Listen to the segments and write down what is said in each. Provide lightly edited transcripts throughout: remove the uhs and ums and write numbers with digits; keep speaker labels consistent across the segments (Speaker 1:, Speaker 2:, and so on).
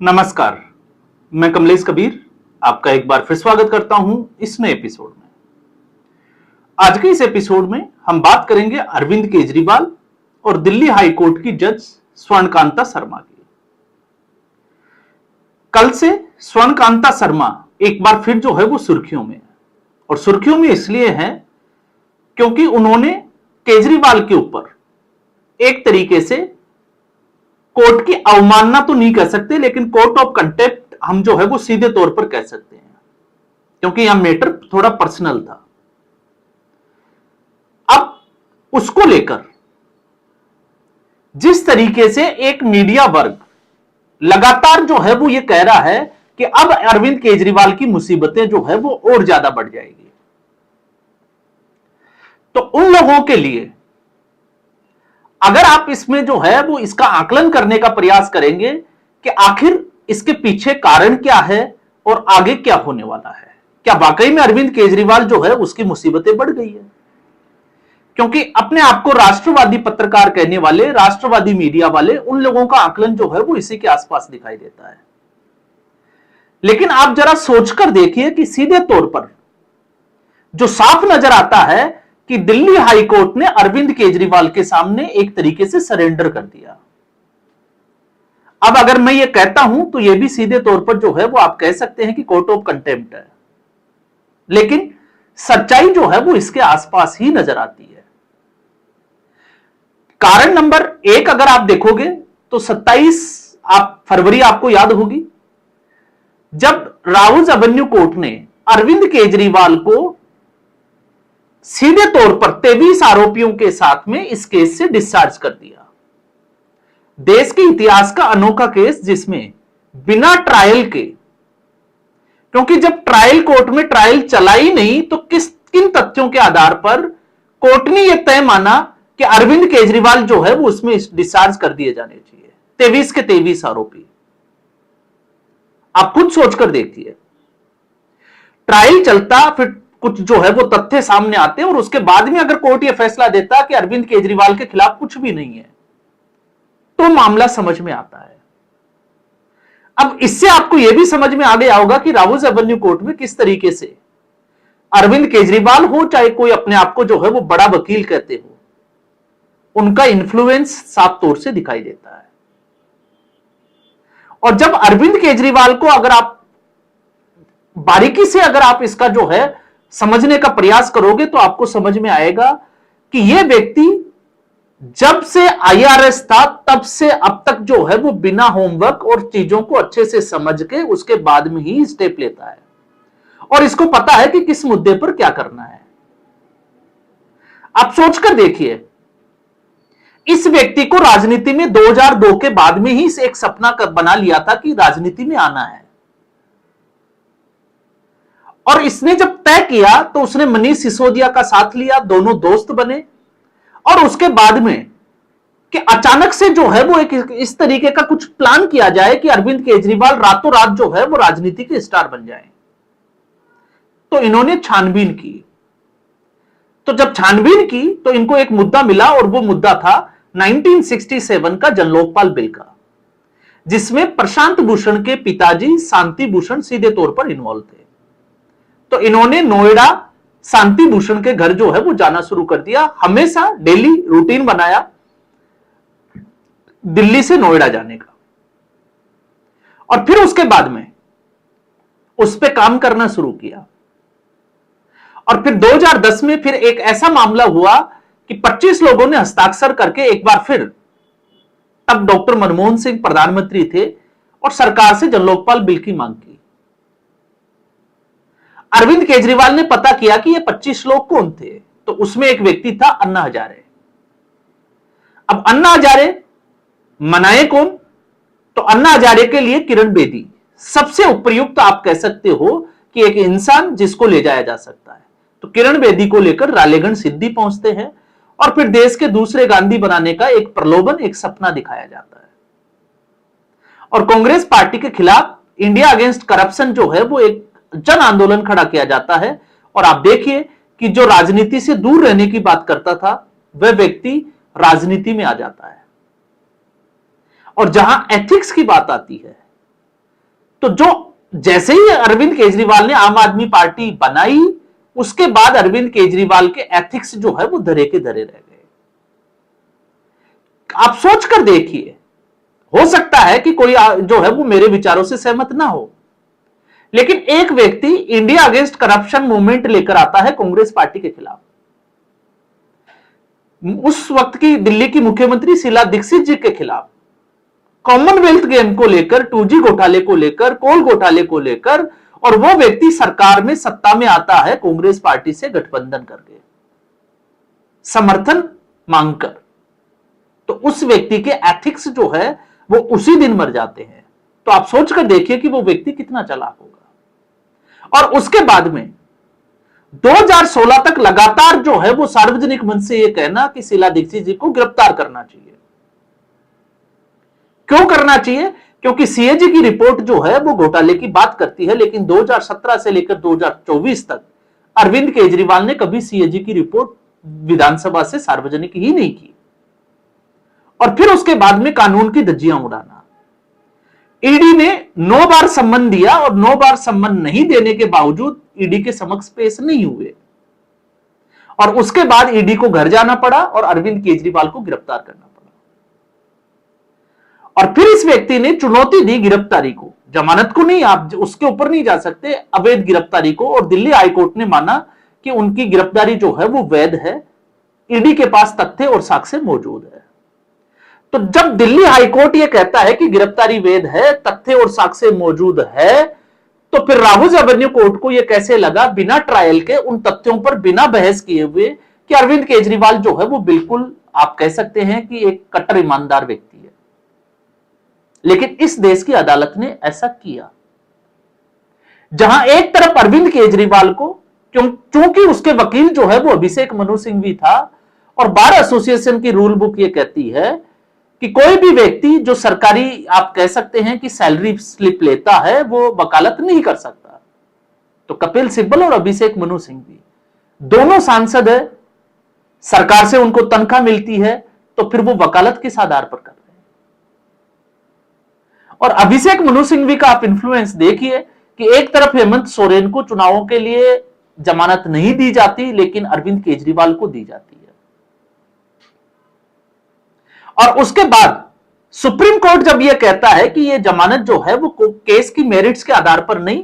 Speaker 1: नमस्कार, मैं कमलेश कबीर आपका एक बार फिर स्वागत करता हूं इस नए एपिसोड में। आज के इस एपिसोड में हम बात करेंगे अरविंद केजरीवाल और दिल्ली हाई कोर्ट की जज स्वर्णकांता शर्मा की। कल से स्वर्णकांता शर्मा एक बार फिर जो है वो सुर्खियों में है, और सुर्खियों में इसलिए है क्योंकि उन्होंने केजरीवाल के ऊपर एक तरीके से कोर्ट की अवमानना तो नहीं कह सकते, लेकिन कोर्ट ऑफ कंटेम्प्ट हम जो है वो सीधे तौर पर कह सकते हैं, क्योंकि यहां मैटर थोड़ा पर्सनल था। अब उसको लेकर जिस तरीके से एक मीडिया वर्ग लगातार जो है वो ये कह रहा है कि अब अरविंद केजरीवाल की मुसीबतें जो है वो और ज्यादा बढ़ जाएगी, तो उन लोगों के लिए अगर आप इसमें जो है वो इसका आकलन करने का प्रयास करेंगे कि आखिर इसके पीछे कारण क्या है और आगे क्या होने वाला है, क्या वाकई में अरविंद केजरीवाल जो है उसकी मुसीबतें बढ़ गई है। क्योंकि अपने आप को राष्ट्रवादी पत्रकार कहने वाले, राष्ट्रवादी मीडिया वाले, उन लोगों का आकलन जो है वो इसी के आसपास दिखाई देता है। लेकिन आप जरा सोचकर देखिए कि सीधे तौर पर जो साफ नजर आता है कि दिल्ली हाई कोर्ट ने अरविंद केजरीवाल के सामने एक तरीके से सरेंडर कर दिया। अब अगर मैं ये कहता हूं तो यह भी सीधे तौर पर जो है वो आप कह सकते हैं कि कोर्ट ऑफ कंटेम्प्ट है, लेकिन सच्चाई जो है वो इसके आसपास ही नजर आती है। कारण नंबर एक अगर आप देखोगे तो 27 फरवरी आपको याद होगी, जब राउज एवेन्यू कोर्ट ने अरविंद केजरीवाल को सीधे तौर पर 23 आरोपियों के साथ में इस केस से डिस्चार्ज कर दिया। देश के इतिहास का अनोखा केस जिसमें बिना ट्रायल के, क्योंकि जब ट्रायल कोर्ट में ट्रायल चला ही नहीं तो किन तथ्यों के आधार पर कोर्ट ने यह तय माना कि अरविंद केजरीवाल जो है वो उसमें डिस्चार्ज कर दिए जाने चाहिए। 23 के 23 आरोपी, आप खुद सोचकर देखिए। ट्रायल चलता, फिर कुछ जो है वो तथ्य सामने आते और उसके बाद में अगर कोर्ट यह फैसला देता कि अरविंद केजरीवाल के खिलाफ कुछ भी नहीं है, तो मामला समझ में आता है। अब इससे आपको यह भी समझ में आ गया होगा कि राउज एवेन्यू कोर्ट में किस तरीके से अरविंद केजरीवाल हो चाहे कोई अपने आप को जो है वो बड़ा वकील कहते हो, उनका इन्फ्लुएंस साफ तौर से दिखाई देता है। और जब अरविंद केजरीवाल को अगर आप बारीकी से अगर आप इसका जो है समझने का प्रयास करोगे तो आपको समझ में आएगा कि यह व्यक्ति जब से आईआरएस था तब से अब तक जो है वो बिना होमवर्क और चीजों को अच्छे से समझ के उसके बाद में ही स्टेप लेता है, और इसको पता है कि किस मुद्दे पर क्या करना है। आप सोचकर देखिए, इस व्यक्ति को राजनीति में 2002 के बाद में ही एक सपना बना लिया था कि राजनीति में आना है, और इसने जब तय किया तो उसने मनीष सिसोदिया का साथ लिया, दोनों दोस्त बने, और उसके बाद में कि अचानक से जो है वो एक इस तरीके का कुछ प्लान किया जाए कि अरविंद केजरीवाल रातों रात जो है वो राजनीति के स्टार बन जाए। तो इन्होंने छानबीन की, तो जब छानबीन की तो इनको एक मुद्दा मिला, और वो मुद्दा था 1967 का जन लोकपाल बिल का, जिसमें प्रशांत भूषण के पिताजी शांति भूषण सीधे तौर पर इन्वॉल्व थे। तो इन्होंने नोएडा शांति भूषण के घर जो है वो जाना शुरू कर दिया, हमेशा डेली रूटीन बनाया दिल्ली से नोएडा जाने का, और फिर उसके बाद में उस पर काम करना शुरू किया। और फिर 2010 में फिर एक ऐसा मामला हुआ कि 25 लोगों ने हस्ताक्षर करके एक बार फिर, तब डॉक्टर मनमोहन सिंह प्रधानमंत्री थे, और सरकार से जन लोकपाल बिल की मांग की। अरविंद केजरीवाल ने पता किया कि ये 25 लोग कौन थे, तो उसमें एक व्यक्ति था अन्ना हजारे। अब अन्ना हजारे मनाए कौन, तो अन्ना हजारे के लिए किरण बेदी सबसे उपयुक्त आप कह सकते हो कि एक इंसान जिसको ले जाया जा सकता है। तो किरण बेदी को लेकर रालेगण सिद्धि पहुंचते हैं, और फिर देश के दूसरे गांधी बनाने का एक प्रलोभन, एक सपना दिखाया जाता है, और कांग्रेस पार्टी के खिलाफ इंडिया अगेंस्ट करप्शन जो है वो एक जन आंदोलन खड़ा किया जाता है। और आप देखिए कि जो राजनीति से दूर रहने की बात करता था वह व्यक्ति राजनीति में आ जाता है, और जहां एथिक्स की बात आती है तो जो जैसे ही अरविंद केजरीवाल ने आम आदमी पार्टी बनाई, उसके बाद अरविंद केजरीवाल के एथिक्स जो है वो धरे के धरे रह गए। आप सोच कर देखिए, हो सकता है कि कोई जो है वो मेरे विचारों से सहमत ना हो, लेकिन एक व्यक्ति इंडिया अगेंस्ट करप्शन मूवमेंट लेकर आता है कांग्रेस पार्टी के खिलाफ। उस वक्त की दिल्ली की मुख्यमंत्री शीला दीक्षित जी के खिलाफ, कॉमनवेल्थ गेम को लेकर, 2G घोटाले को लेकर, कोल घोटाले को लेकर, और वो व्यक्ति सरकार में सत्ता में आता है कांग्रेस पार्टी से गठबंधन करके, समर्थन मांगकर। तो उस व्यक्ति के एथिक्स जो है वो उसी दिन मर जाते हैं। तो आप सोचकर देखिए कि वो व्यक्ति कितना चालाक होगा। और उसके बाद में 2016 तक लगातार जो है वो सार्वजनिक मंच से ये कहना कि शीला दीक्षित जी को गिरफ्तार करना चाहिए। क्यों करना चाहिए? क्योंकि सीएजी की रिपोर्ट जो है वो घोटाले की बात करती है, लेकिन 2017 से लेकर 2024 तक अरविंद केजरीवाल ने कभी सीएजी की रिपोर्ट विधानसभा से सार्वजनिक ही नहीं की। और फिर उसके बाद में कानून की धज्जियां उड़ाना। ईडी ने 9 बार सम्मन दिया और 9 बार सम्मन नहीं देने के बावजूद ईडी के समक्ष पेश नहीं हुए, और उसके बाद ईडी को घर जाना पड़ा और अरविंद केजरीवाल को गिरफ्तार करना पड़ा। और फिर इस व्यक्ति ने चुनौती दी गिरफ्तारी को, जमानत को नहीं, आप उसके ऊपर नहीं जा सकते, अवैध गिरफ्तारी को। और दिल्ली हाईकोर्ट ने माना कि उनकी गिरफ्तारी जो है वो वैध है, ईडी के पास तथ्य और साक्ष्य मौजूद है। तो जब दिल्ली हाईकोर्ट यह कहता है कि गिरफ्तारी वैध है, तथ्य और साक्ष्य मौजूद है, तो फिर राहुल रेवेन्यू कोर्ट को यह कैसे लगा बिना ट्रायल के, उन तथ्यों पर बिना बहस किए हुए, कि अरविंद केजरीवाल जो है वो बिल्कुल आप कह सकते हैं कि एक कट्टर ईमानदार व्यक्ति है। लेकिन इस देश की अदालत ने ऐसा किया, जहां एक तरफ अरविंद केजरीवाल को, क्योंकि उसके वकील जो है वो अभिषेक मनु सिंघवी था, और बार एसोसिएशन की रूल बुक ये कहती है कि कोई भी व्यक्ति जो सरकारी आप कह सकते हैं कि सैलरी स्लिप लेता है वो वकालत नहीं कर सकता। तो कपिल सिब्बल और अभिषेक मनु सिंघवी दोनों सांसद है, सरकार से उनको तनख्वाह मिलती है, तो फिर वो वकालत किस आधार पर कर रहे हैं? और अभिषेक मनु सिंघवी का आप इन्फ्लुएंस देखिए कि एक तरफ हेमंत सोरेन को चुनावों के लिए जमानत नहीं दी जाती, लेकिन अरविंद केजरीवाल को दी जाती है। और उसके बाद सुप्रीम कोर्ट जब यह कहता है कि यह जमानत जो है वो केस की मेरिट्स के आधार पर नहीं,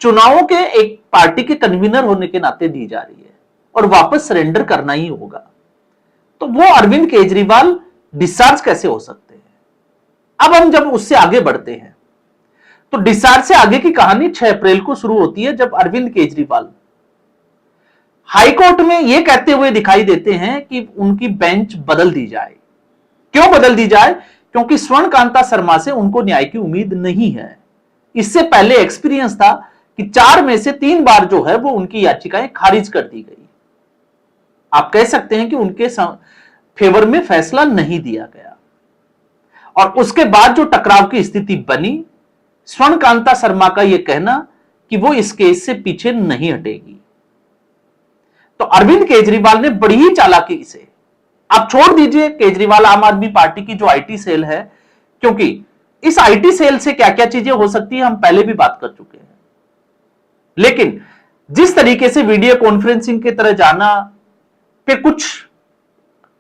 Speaker 1: चुनावों के एक पार्टी के कन्वीनर होने के नाते दी जा रही है और वापस सरेंडर करना ही होगा, तो वो अरविंद केजरीवाल डिस्चार्ज कैसे हो सकते हैं? अब हम जब उससे आगे बढ़ते हैं तो डिस्चार्ज से आगे की कहानी 6 अप्रैल को शुरू होती है, जब अरविंद केजरीवाल हाईकोर्ट में यह कहते हुए दिखाई देते हैं कि उनकी बेंच बदल दी जाए। क्यों बदल दी जाए? क्योंकि स्वर्ण कांता शर्मा से उनको न्याय की उम्मीद नहीं है। इससे पहले एक्सपीरियंस था कि 4 में से 3 बार जो है वो उनकी याचिकाएं खारिज कर दी गई। आप कह सकते हैं कि उनके फेवर में फैसला नहीं दिया गया, और उसके बाद जो टकराव की स्थिति बनी, स्वर्ण कांता शर्मा का यह कहना कि वो इस केस से पीछे नहीं हटेगी। तो अरविंद केजरीवाल ने बड़ी ही चालाकी से, आप छोड़ दीजिए केजरीवाल आम आदमी पार्टी की जो आईटी सेल है, क्योंकि इस आईटी सेल से क्या क्या चीजें हो सकती है हम पहले भी बात कर चुके हैं, लेकिन जिस तरीके से वीडियो कॉन्फ्रेंसिंग की तरह जाना, फिर कुछ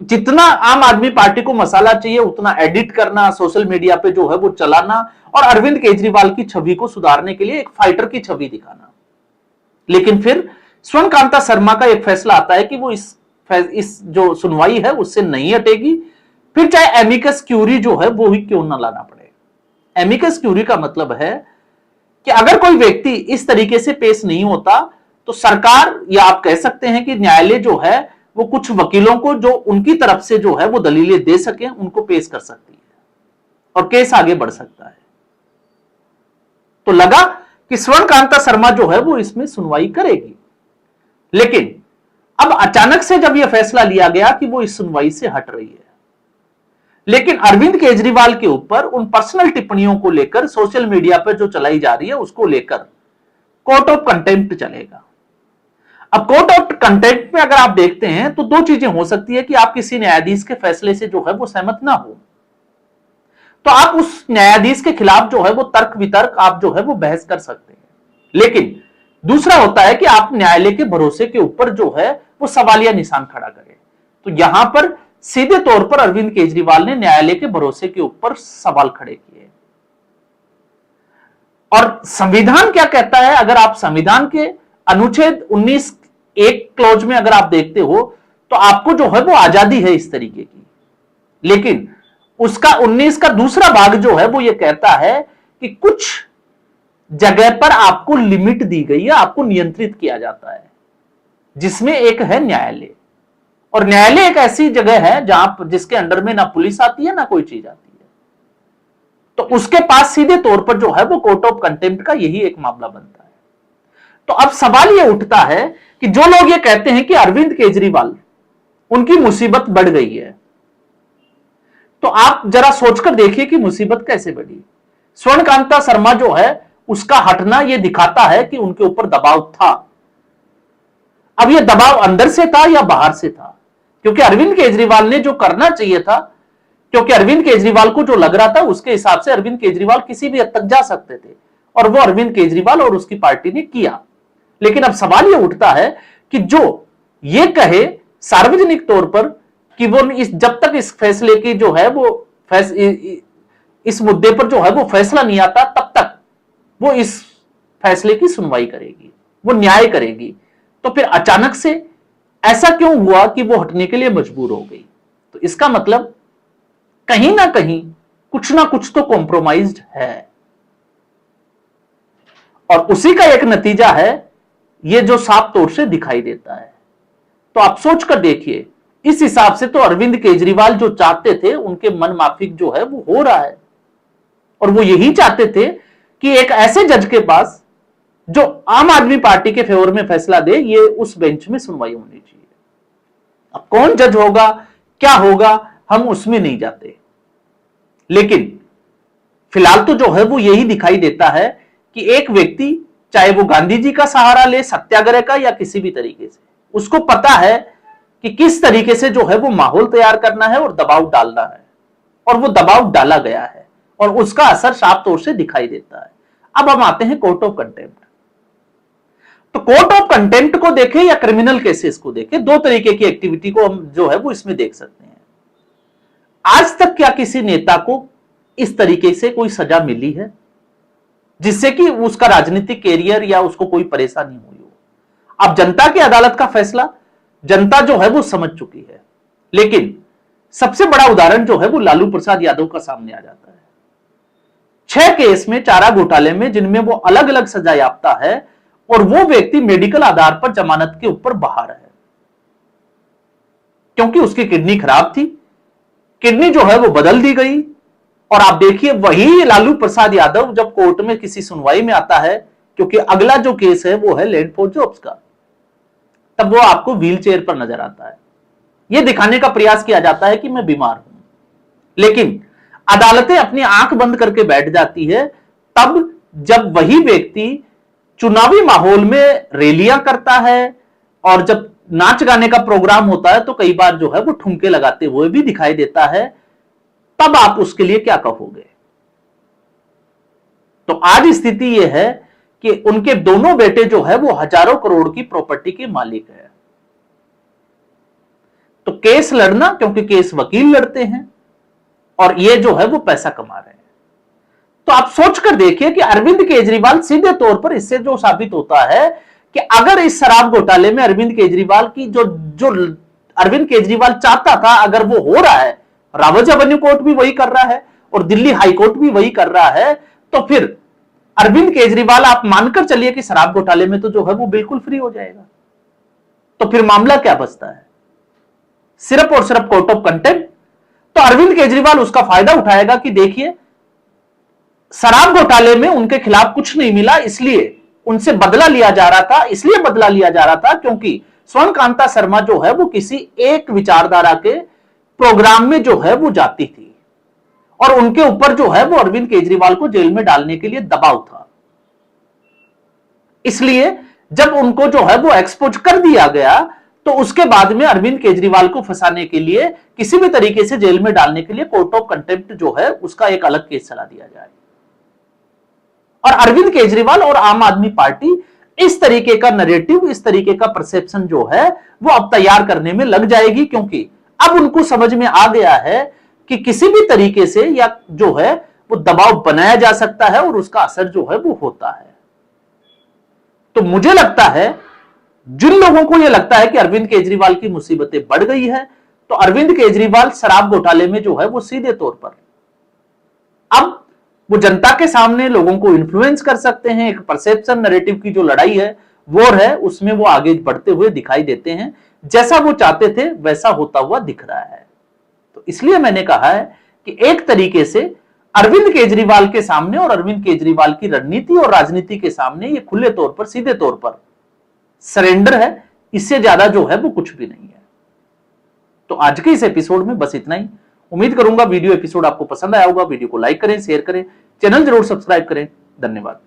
Speaker 1: जितना आम आदमी पार्टी को मसाला चाहिए उतना एडिट करना, सोशल मीडिया पे जो है वो चलाना, और अरविंद केजरीवाल की छवि को सुधारने के लिए एक फाइटर की छवि दिखाना। लेकिन फिर स्वर्ण कांता शर्मा का एक फैसला आता है कि वो इस जो सुनवाई है उससे नहीं हटेगी, फिर चाहे एमिकस क्यूरी जो है वो ही क्यों ना लाना पड़े। एमिकस क्यूरी का मतलब है कि अगर कोई व्यक्ति इस तरीके से पेश नहीं होता तो सरकार, या आप कह सकते हैं कि न्यायालय जो है वो कुछ वकीलों को जो उनकी तरफ से जो है वो दलीलें दे सके उनको पेश कर सकती है और केस आगे बढ़ सकता है। तो लगा कि स्वर्ण कांता शर्मा जो है वो इसमें सुनवाई करेगी, लेकिन अब अचानक से जब यह फैसला लिया गया कि वो इस सुनवाई से हट रही है, लेकिन अरविंद केजरीवाल के ऊपर उन पर्सनल टिप्पणियों को लेकर सोशल मीडिया पर जो चलाई जा रही है उसको लेकर कोर्ट ऑफ कंटेम्प्ट चलेगा। अब कोर्ट ऑफ कंटेम्प्ट में अगर आप देखते हैं तो 2 चीजें हो सकती है कि आप किसी न्यायाधीश के फैसले से जो है वो सहमत ना हो, तो आप उस न्यायाधीश के खिलाफ जो है वो तर्क वितर्क आप जो है वो बहस कर सकते हैं। लेकिन दूसरा होता है कि आप न्यायालय के भरोसे के ऊपर जो है वो सवालिया निशान खड़ा करें। तो यहां पर सीधे तौर पर अरविंद केजरीवाल ने न्यायालय के भरोसे के ऊपर सवाल खड़े किए। और संविधान क्या कहता है? अगर आप संविधान के अनुच्छेद 19 एक क्लॉज में अगर आप देखते हो तो आपको जो है वो आजादी है इस तरीके की। लेकिन उसका 19 का दूसरा भाग जो है वो ये कहता है कि कुछ जगह पर आपको लिमिट दी गई है, आपको नियंत्रित किया जाता है, जिसमें एक है न्यायालय। और न्यायालय एक ऐसी जगह है जहां जिसके अंडर में ना पुलिस आती है ना कोई चीज आती है। तो उसके पास सीधे तौर पर जो है वो कोर्ट ऑफ कंटेम्प्ट का यही एक मामला बनता है। तो अब सवाल यह उठता है कि जो लोग ये कहते हैं कि अरविंद केजरीवाल उनकी मुसीबत बढ़ गई है, तो आप जरा सोचकर देखिए कि मुसीबत कैसे बढ़ी। स्वर्णकांता शर्मा जो है उसका हटना यह दिखाता है कि उनके ऊपर दबाव था। अब यह दबाव अंदर से था या बाहर से था? क्योंकि अरविंद केजरीवाल ने जो करना चाहिए था, क्योंकि अरविंद केजरीवाल को जो लग रहा था उसके हिसाब से अरविंद केजरीवाल किसी भी हद तक जा सकते थे, और वो अरविंद केजरीवाल और उसकी पार्टी ने किया। लेकिन अब सवाल यह उठता है कि जो ये कहे सार्वजनिक तौर पर कि वो जब तक इस फैसले की जो है वो इस मुद्दे पर जो है वो फैसला नहीं आता तब तक वो इस फैसले की सुनवाई करेगी, वो न्याय करेगी, तो फिर अचानक से ऐसा क्यों हुआ कि वो हटने के लिए मजबूर हो गई? तो इसका मतलब कहीं ना कुछ तो कॉम्प्रोमाइज्ड है, और उसी का एक नतीजा है ये जो साफ तौर से दिखाई देता है। तो आप सोचकर देखिए, इस हिसाब से तो अरविंद केजरीवाल जो चाहते थे उनके मन माफिक जो है वो हो रहा है, और वो यही चाहते थे कि एक ऐसे जज के पास जो आम आदमी पार्टी के फेवर में फैसला दे, ये उस बेंच में सुनवाई होनी चाहिए। अब कौन जज होगा, क्या होगा, हम उसमें नहीं जाते, लेकिन फिलहाल तो जो है वो यही दिखाई देता है कि एक व्यक्ति, चाहे वो गांधी जी का सहारा ले सत्याग्रह का या किसी भी तरीके से, उसको पता है कि किस तरीके से जो है वो माहौल तैयार करना है और दबाव डालना है, और वो दबाव डाला गया है और उसका असर साफ तौर से दिखाई देता है। अब हम आते हैं कोर्ट ऑफ कंटेम्प्ट। तो कोर्ट ऑफ कंटेम्प्ट को देखें या क्रिमिनल केसेस को देखें, दो तरीके की एक्टिविटी को हम जो है वो इसमें देख सकते हैं। आज तक क्या किसी नेता को इस तरीके से कोई सजा मिली है जिससे कि उसका राजनीतिक कैरियर या उसको कोई परेशानी हुई हो? अब जनता की अदालत का फैसला जनता जो है वो समझ चुकी है, लेकिन सबसे बड़ा उदाहरण जो है वो लालू प्रसाद यादव का सामने आ जाता है। 6 केस में, चारा घोटाले में, जिनमें वो अलग अलग सजा याफ्ता है, और वो व्यक्ति मेडिकल आधार पर जमानत के ऊपर बाहर है क्योंकि उसकी किडनी खराब थी। किडनी जो है वो बदल दी गई, और आप देखिए वही लालू प्रसाद यादव जब कोर्ट में किसी सुनवाई में आता है, क्योंकि अगला जो केस है वो है लैंड फॉर जॉब्स का, तब वो आपको व्हील चेयर पर नजर आता है। यह दिखाने का प्रयास किया जाता है कि मैं बीमार हूं, लेकिन अदालतें अपनी आंख बंद करके बैठ जाती है तब जब वही व्यक्ति चुनावी माहौल में रैलियां करता है, और जब नाच गाने का प्रोग्राम होता है तो कई बार जो है वो ठुमके लगाते हुए भी दिखाई देता है, तब आप उसके लिए क्या कहोगे? तो आज स्थिति यह है कि उनके दोनों बेटे जो है वो हजारों करोड़ की प्रॉपर्टी के मालिक है। तो केस लड़ना, क्योंकि केस वकील लड़ते हैं, और ये जो है वो पैसा कमा रहे हैं। तो आप सोचकर देखिए कि अरविंद केजरीवाल, सीधे तौर पर इससे जो साबित होता है कि अगर इस शराब घोटाले में अरविंद केजरीवाल की जो अरविंद केजरीवाल चाहता था अगर वो हो रहा है, रावत एवेन्यू कोर्ट भी वही कर रहा है और दिल्ली हाईकोर्ट भी वही कर रहा है, तो फिर अरविंद केजरीवाल आप मानकर चलिए कि शराब घोटाले में तो जो है वो बिल्कुल फ्री हो जाएगा। तो फिर मामला क्या बचता है? सिर्फ और सिर्फ कोर्ट ऑफ कंटेम्प्ट। तो अरविंद केजरीवाल उसका फायदा उठाएगा कि देखिए शराब घोटाले में उनके खिलाफ कुछ नहीं मिला, इसलिए उनसे बदला लिया जा रहा था, इसलिए बदला लिया जा रहा था क्योंकि स्वर्णकांता शर्मा जो है वो किसी एक विचारधारा के प्रोग्राम में जो है वो जाती थी, और उनके ऊपर जो है वो अरविंद केजरीवाल को जेल में डालने के लिए दबाव था। इसलिए जब उनको जो है वो एक्सपोज कर दिया गया तो उसके बाद में अरविंद केजरीवाल को फंसाने के लिए, किसी भी तरीके से जेल में डालने के लिए कोर्ट ऑफ कंटेम्प्ट जो है उसका एक अलग केस चला दिया जाए। और अरविंद केजरीवाल और आम आदमी पार्टी इस तरीके का नैरेटिव, इस तरीके का परसेप्शन जो है वो अब तैयार करने में लग जाएगी, क्योंकि अब उनको समझ में आ गया है कि किसी भी तरीके से या जो है वो दबाव बनाया जा सकता है और उसका असर जो है वो होता है। तो मुझे लगता है, जिन लोगों को यह लगता है कि अरविंद केजरीवाल की मुसीबतें बढ़ गई है, तो अरविंद केजरीवाल शराब घोटाले में जो है वो सीधे तौर पर अब वो जनता के सामने लोगों को इन्फ्लुएंस कर सकते हैं। एक परसेप्शन नैरेटिव की जो लड़ाई है, वॉर है, उसमें वो आगे बढ़ते हुए दिखाई देते हैं। जैसा वो चाहते थे वैसा होता हुआ दिख रहा है। तो इसलिए मैंने कहा है कि एक तरीके से अरविंद केजरीवाल के सामने और अरविंद केजरीवाल की रणनीति और राजनीति के सामने ये खुले तौर पर, सीधे तौर पर सरेंडर है। इससे ज्यादा जो है वो कुछ भी नहीं है। तो आज के इस एपिसोड में बस इतना ही। उम्मीद करूंगा वीडियो एपिसोड आपको पसंद आया होगा। वीडियो को लाइक करें, शेयर करें, चैनल जरूर सब्सक्राइब करें। धन्यवाद।